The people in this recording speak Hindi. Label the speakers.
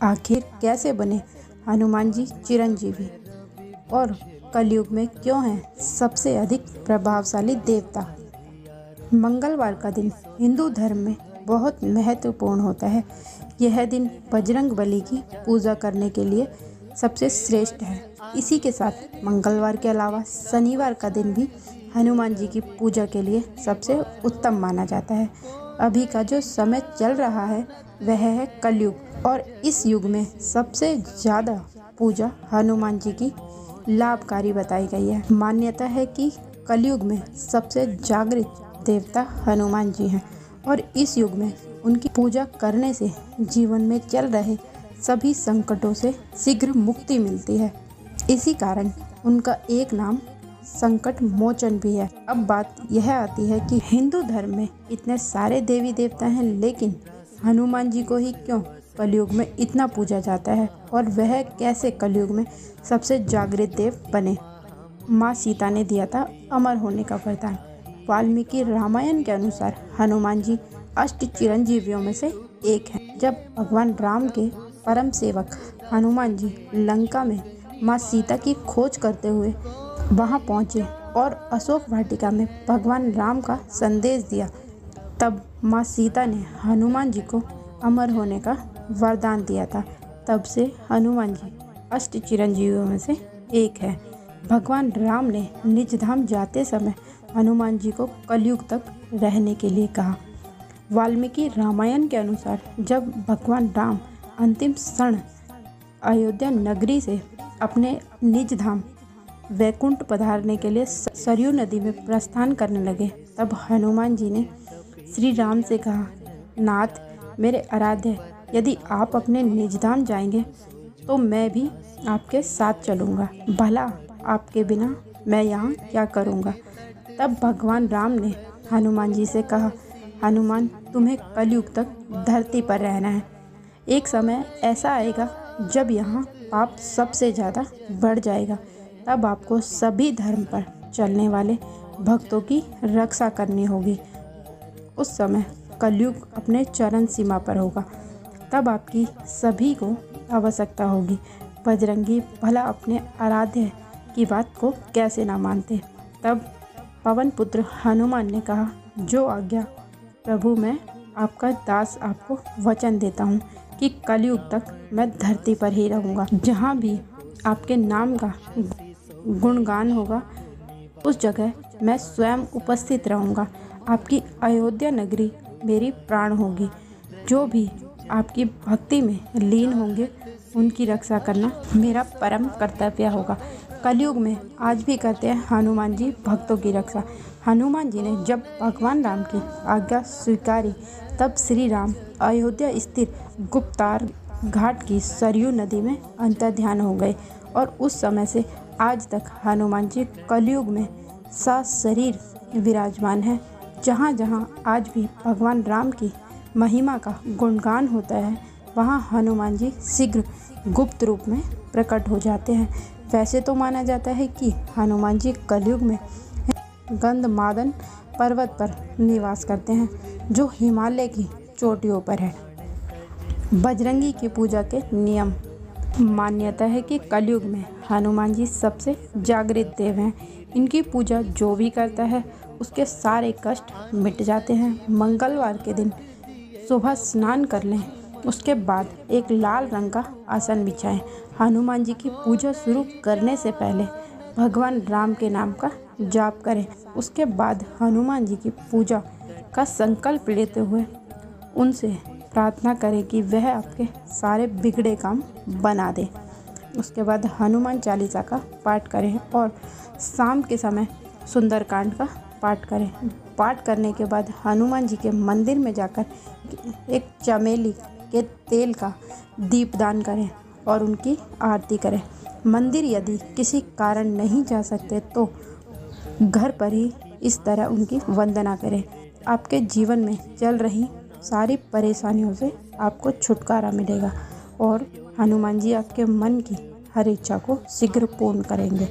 Speaker 1: आखिर कैसे बने हनुमान जी चिरंजीवी और कलयुग में क्यों हैं सबसे अधिक प्रभावशाली देवता। मंगलवार का दिन हिंदू धर्म में बहुत महत्वपूर्ण होता है। यह दिन बजरंग बली की पूजा करने के लिए सबसे श्रेष्ठ है। इसी के साथ मंगलवार के अलावा शनिवार का दिन भी हनुमान जी की पूजा के लिए सबसे उत्तम माना जाता है। अभी का जो समय चल रहा है वह है कलयुग और इस युग में सबसे ज़्यादा पूजा हनुमान जी की लाभकारी बताई गई है। मान्यता है कि कलयुग में सबसे जागृत देवता हनुमान जी हैं और इस युग में उनकी पूजा करने से जीवन में चल रहे सभी संकटों से शीघ्र मुक्ति मिलती है। इसी कारण उनका एक नाम संकट मोचन भी है। अब बात यह आती है कि हिंदू धर्म में इतने सारे देवी देवता हैं, लेकिन हनुमान जी को ही क्यों कलयुग में इतना पूजा जाता है और वह कैसे कलयुग में सबसे जागृत देव बने। माँ सीता ने दिया था अमर होने का वरदान। वाल्मीकि रामायण के अनुसार हनुमान जी अष्ट चिरंजीवियों में से एक हैं। जब भगवान राम के परम सेवक हनुमान जी लंका में माँ सीता की खोज करते हुए वहां पहुंचे और अशोक वाटिका में भगवान राम का संदेश दिया, तब माँ सीता ने हनुमान जी को अमर होने का वरदान दिया था। तब से हनुमान जी अष्ट चिरंजीवियों में से एक है। भगवान राम ने निज धाम जाते समय हनुमान जी को कलयुग तक रहने के लिए कहा। वाल्मीकि रामायण के अनुसार जब भगवान राम अंतिम क्षण अयोध्या नगरी से अपने निज धाम वैकुंठ पधारने के लिए सरयू नदी में प्रस्थान करने लगे, तब हनुमान जी ने श्री राम से कहा, नाथ मेरे आराध्य, यदि आप अपने निज धाम जाएंगे तो मैं भी आपके साथ चलूँगा। भला आपके बिना मैं यहाँ क्या करूँगा। तब भगवान राम ने हनुमान जी से कहा, हनुमान तुम्हें कलयुग तक धरती पर रहना है। एक समय ऐसा आएगा जब यहाँ पाप सबसे ज़्यादा बढ़ जाएगा, तब आपको सभी धर्म पर चलने वाले भक्तों की रक्षा करनी होगी। उस समय कलयुग अपने चरम सीमा पर होगा, तब आपकी सभी को आवश्यकता होगी। बजरंगी भला अपने आराध्य की बात को कैसे ना मानते। तब पवन पुत्र हनुमान ने कहा, जो आज्ञा प्रभु, मैं आपका दास आपको वचन देता हूँ कि कलयुग तक मैं धरती पर ही रहूँगा। जहाँ भी आपके नाम का गुणगान होगा उस जगह मैं स्वयं उपस्थित रहूँगा। आपकी अयोध्या नगरी मेरी प्राण होगी। जो भी आपकी भक्ति में लीन होंगे उनकी रक्षा करना मेरा परम कर्तव्य होगा। कलयुग में आज भी करते हैं हनुमान जी भक्तों की रक्षा। हनुमान जी ने जब भगवान राम की आज्ञा स्वीकारी, तब श्री राम अयोध्या स्थित गुप्तार घाट की सरयू नदी में अंतर्ध्यान हो गए और उस समय से आज तक हनुमान जी कलयुग में सशरीर विराजमान है। जहाँ जहाँ आज भी भगवान राम की महिमा का गुणगान होता है, वहाँ हनुमान जी शीघ्र गुप्त रूप में प्रकट हो जाते हैं। वैसे तो माना जाता है कि हनुमान जी कलयुग में गंधमादन पर्वत पर निवास करते हैं, जो हिमालय की चोटियों पर है। बजरंगी की पूजा के नियम। मान्यता है कि कलयुग में हनुमान जी सबसे जागृत देव हैं। इनकी पूजा जो भी करता है उसके सारे कष्ट मिट जाते हैं। मंगलवार के दिन सुबह स्नान कर लें, उसके बाद एक लाल रंग का आसन बिछाएं। हनुमान जी की पूजा शुरू करने से पहले भगवान राम के नाम का जाप करें। उसके बाद हनुमान जी की पूजा का संकल्प लेते हुए उनसे प्रार्थना करें कि वह आपके सारे बिगड़े काम बना दे। उसके बाद हनुमान चालीसा का पाठ करें और शाम के समय सुंदरकांड का पाठ करें। पाठ करने के बाद हनुमान जी के मंदिर में जाकर एक चमेली के तेल का दीपदान करें और उनकी आरती करें। मंदिर यदि किसी कारण नहीं जा सकते तो घर पर ही इस तरह उनकी वंदना करें। आपके जीवन में चल रही सारी परेशानियों से आपको छुटकारा मिलेगा और हनुमान जी आपके मन की हर इच्छा को शीघ्र पूर्ण करेंगे।